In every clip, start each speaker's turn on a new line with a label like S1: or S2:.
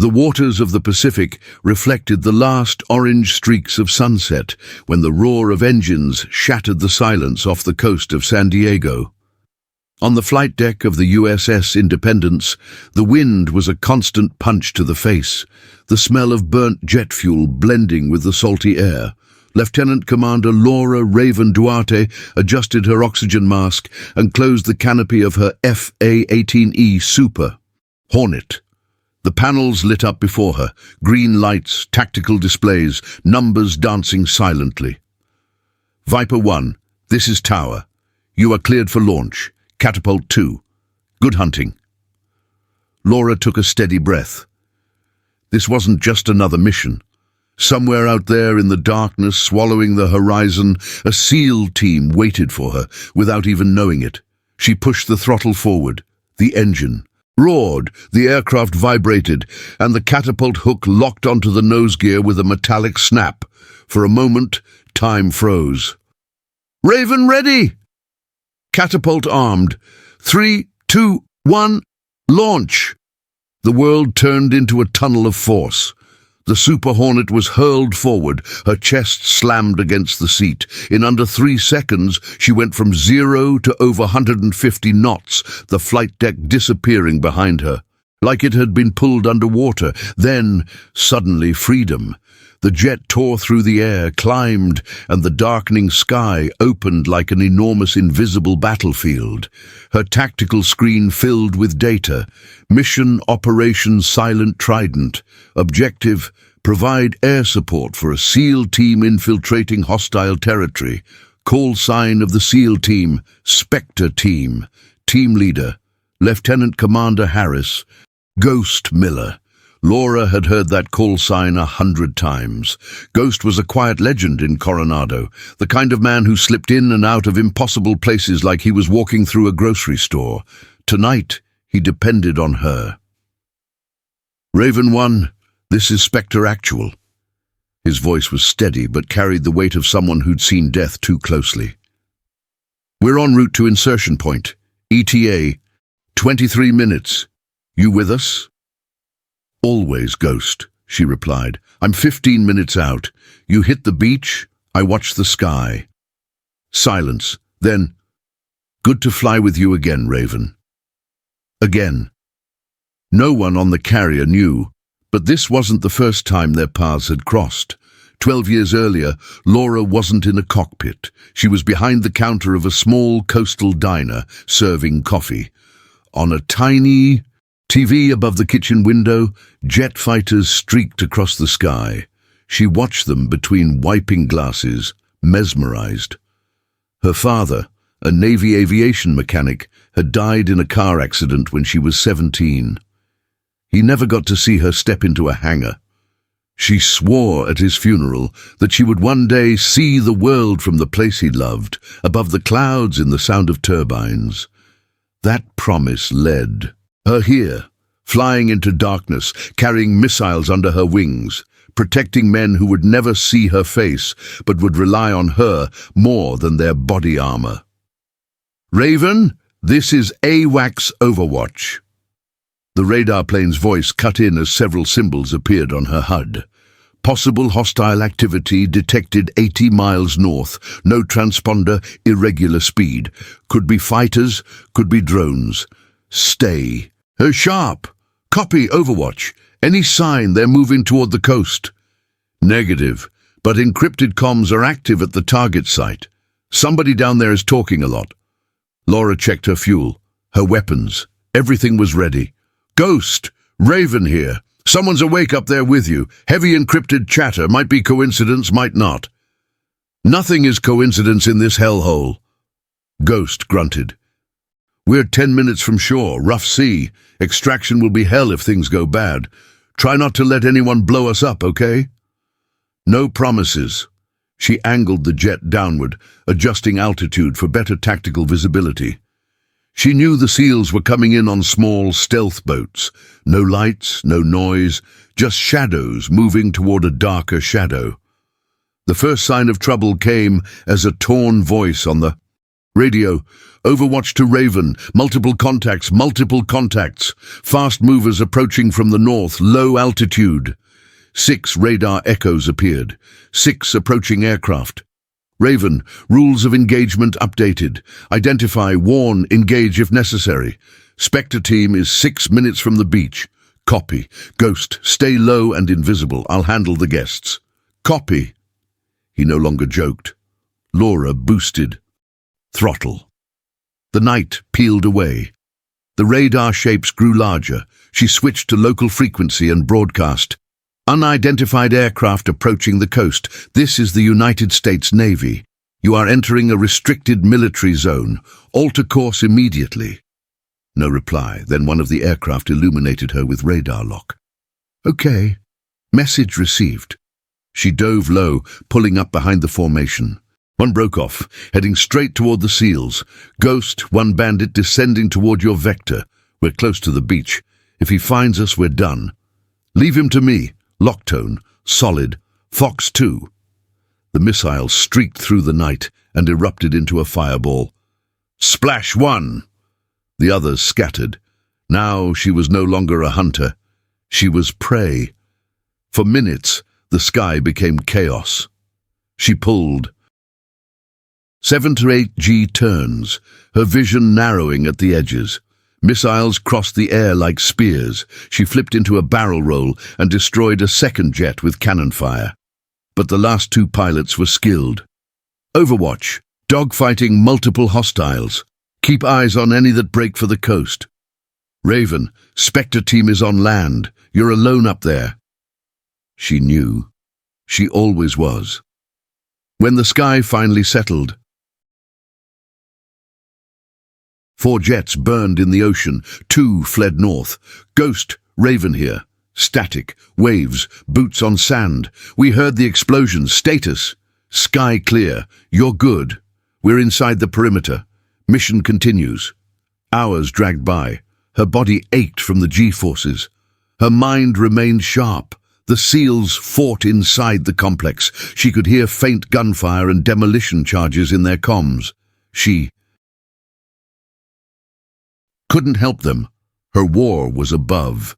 S1: The waters of the Pacific reflected the last orange streaks of sunset when the roar of engines shattered the silence off the coast of San Diego. On the flight deck of the USS Independence, the wind was a constant punch to the face, the smell of burnt jet fuel blending with the salty air. Lieutenant Commander Laura Raven Duarte adjusted her oxygen mask and closed the canopy of her FA-18E Super Hornet. The panels lit up before her, green lights, tactical displays, numbers dancing silently. Viper 1, this is Tower. You are cleared for launch. Catapult 2. Good hunting. Laura took a steady breath. This wasn't just another mission. Somewhere out there in the darkness, swallowing the horizon, a SEAL team waited for her, without even knowing it. She pushed the throttle forward. The engine roared, the aircraft vibrated, and the catapult hook locked onto the nose gear with a metallic snap. For a moment, time froze. Raven ready! Catapult armed. 3, 2, 1, launch! The world turned into a tunnel of force. The Super Hornet was hurled forward, her chest slammed against the seat. In under 3 seconds, she went from 0 to over 150 knots, the flight deck disappearing behind her, like it had been pulled underwater. Then, suddenly, freedom. The jet tore through the air, climbed, and the darkening sky opened like an enormous invisible battlefield. Her tactical screen filled with data. Mission Operation Silent Trident. Objective: provide air support for a SEAL team infiltrating hostile territory. Call sign of the SEAL team: SPECTER team. Team leader: Lieutenant Commander Harris. Ghost Miller. Laura had heard that call sign 100 times. Ghost was a quiet legend in Coronado, the kind of man who slipped in and out of impossible places like he was walking through a grocery store. Tonight, he depended on her. Raven 1, this is Spectre Actual. His voice was steady but carried the weight of someone who'd seen death too closely. We're en route to insertion point. ETA, 23 minutes. You with us? Always, Ghost, she replied. I'm 15 minutes out. You hit the beach, I watch the sky. Silence. Then, good to fly with you again, Raven. Again. No one on the carrier knew, but this wasn't the first time their paths had crossed. 12 years earlier, Laura wasn't in a cockpit. She was behind the counter of a small coastal diner, serving coffee. On a tiny TV above the kitchen window, jet fighters streaked across the sky. She watched them between wiping glasses, mesmerized. Her father, a Navy aviation mechanic, had died in a car accident when she was 17. He never got to see her step into a hangar. She swore at his funeral that she would one day see the world from the place he loved, above the clouds in the sound of turbines. That promise led her here, flying into darkness, carrying missiles under her wings, protecting men who would never see her face but would rely on her more than their body armor. Raven, this is AWACS Overwatch. The radar plane's voice cut in as several symbols appeared on her HUD. Possible hostile activity detected 80 miles north. No transponder, irregular speed. Could be fighters, could be drones. Stay. Sharp. Copy, Overwatch. Any sign they're moving toward the coast? Negative, but encrypted comms are active at the target site. Somebody down there is talking a lot. Laura checked her fuel, her weapons. Everything was ready. Ghost, Raven here. Someone's awake up there with you. Heavy encrypted chatter. Might be coincidence, might not. Nothing is coincidence in this hellhole. Ghost grunted. We're 10 minutes from shore, rough sea. Extraction will be hell if things go bad. Try not to let anyone blow us up, okay? No promises. She angled the jet downward, adjusting altitude for better tactical visibility. She knew the SEALs were coming in on small stealth boats. No lights, no noise, just shadows moving toward a darker shadow. The first sign of trouble came as a torn voice on the Radio. Overwatch to Raven. Multiple contacts. Fast movers approaching from the north. Low altitude. 6 radar echoes appeared. 6 approaching aircraft. Raven. Rules of engagement updated. Identify, warn, engage if necessary. Spectre team is 6 minutes from the beach. Copy. Ghost. Stay low and invisible. I'll handle the guests. Copy. He no longer joked. Laura boosted. Throttle. The night peeled away. The radar shapes grew larger. She switched to local frequency and broadcast. Unidentified aircraft approaching the coast. This is the United States Navy. You are entering a restricted military zone. Alter course immediately. No reply. Then one of the aircraft illuminated her with radar lock. Okay. Message received. She dove low, pulling up behind the formation. One broke off, heading straight toward the SEALs. Ghost, one bandit descending toward your vector. We're close to the beach. If he finds us, we're done. Leave him to me. Lock tone. Solid. Fox 2. The missile streaked through the night and erupted into a fireball. Splash 1. The others scattered. Now she was no longer a hunter. She was prey. For minutes, the sky became chaos. She pulled. 7 to 8 G turns, her vision narrowing at the edges. Missiles crossed the air like spears. She flipped into a barrel roll and destroyed a second jet with cannon fire. But the last 2 pilots were skilled. Overwatch, dogfighting multiple hostiles. Keep eyes on any that break for the coast. Raven, Spectre team is on land. You're alone up there. She knew. She always was. When the sky finally settled, 4 jets burned in the ocean. 2 fled north. Ghost, Raven here. Static, waves, boots on sand. We heard the explosions. Status. Sky clear. You're good. We're inside the perimeter. Mission continues. Hours dragged by. Her body ached from the G-forces. Her mind remained sharp. The SEALs fought inside the complex. She could hear faint gunfire and demolition charges in their comms. She couldn't help them. Her war was above.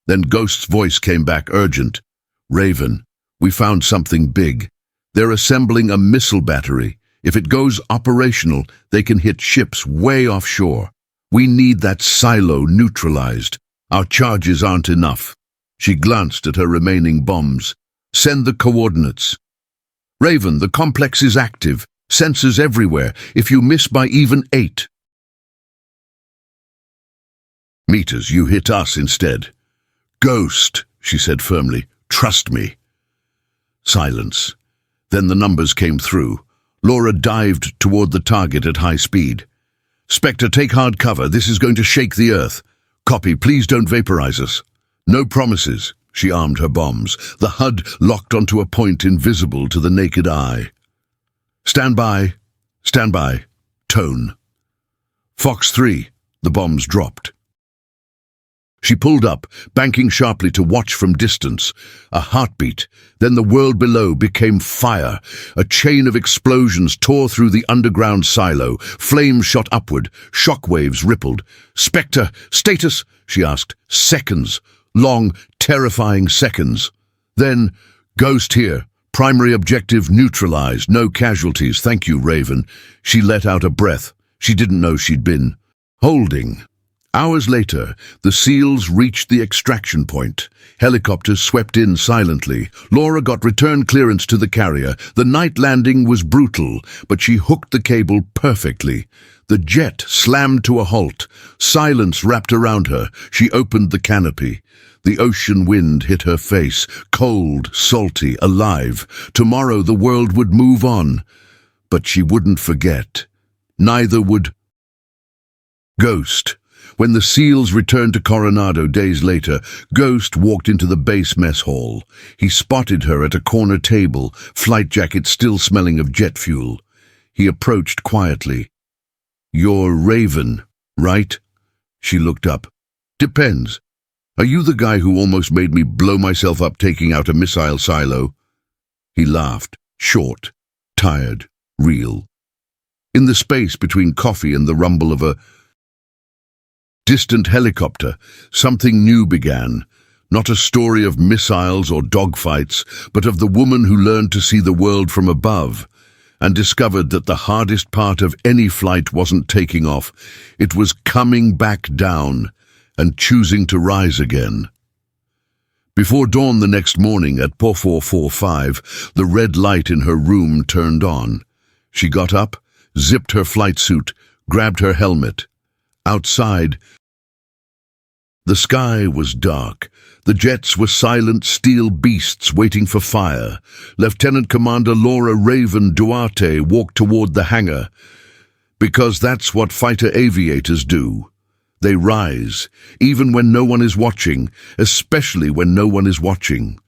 S1: Then Ghost's voice came back urgent. Raven, we found something big. They're assembling a missile battery. If it goes operational, they can hit ships way offshore. We need that silo neutralized. Our charges aren't enough. She glanced at her remaining bombs. Send the coordinates. Raven, the complex is active. Sensors everywhere. If you miss by even 8. Meters, you hit us instead. Ghost, she said firmly. Trust me. Silence. Then the numbers came through. Laura dived toward the target at high speed. Spectre, take hard cover. This is going to shake the earth. Copy, please don't vaporize us. No promises. She armed her bombs. The HUD locked onto a point invisible to the naked eye. Stand by. Stand by. Tone. Fox 3. The bombs dropped. She pulled up, banking sharply to watch from distance. A heartbeat. Then the world below became fire. A chain of explosions tore through the underground silo. Flames shot upward. Shockwaves rippled. Spectre, status, she asked. Seconds. Long, terrifying seconds. Then, Ghost here. Primary objective neutralized. No casualties. Thank you, Raven. She let out a breath. She didn't know she'd been holding. Hours later, the SEALs reached the extraction point. Helicopters swept in silently. Laura got return clearance to the carrier. The night landing was brutal, but she hooked the cable perfectly. The jet slammed to a halt. Silence wrapped around her. She opened the canopy. The ocean wind hit her face, cold, salty, alive. Tomorrow the world would move on, but she wouldn't forget. Neither would Ghost. When the SEALs returned to Coronado days later, Ghost walked into the base mess hall. He spotted her at a corner table, flight jacket still smelling of jet fuel. He approached quietly. You're Raven, right? She looked up. Depends. Are you the guy who almost made me blow myself up taking out a missile silo? He laughed, short, tired, real. In the space between coffee and the rumble of a distant helicopter, something new began. Not a story of missiles or dogfights, but of the woman who learned to see the world from above and discovered that the hardest part of any flight wasn't taking off. It was coming back down and choosing to rise again. Before dawn the next morning at 4:45, the red light in her room turned on. She got up, zipped her flight suit, grabbed her helmet. Outside, the sky was dark. The jets were silent steel beasts waiting for fire. Lieutenant Commander Laura Raven Duarte walked toward the hangar, because that's what fighter aviators do. They rise, even when no one is watching, especially when no one is watching.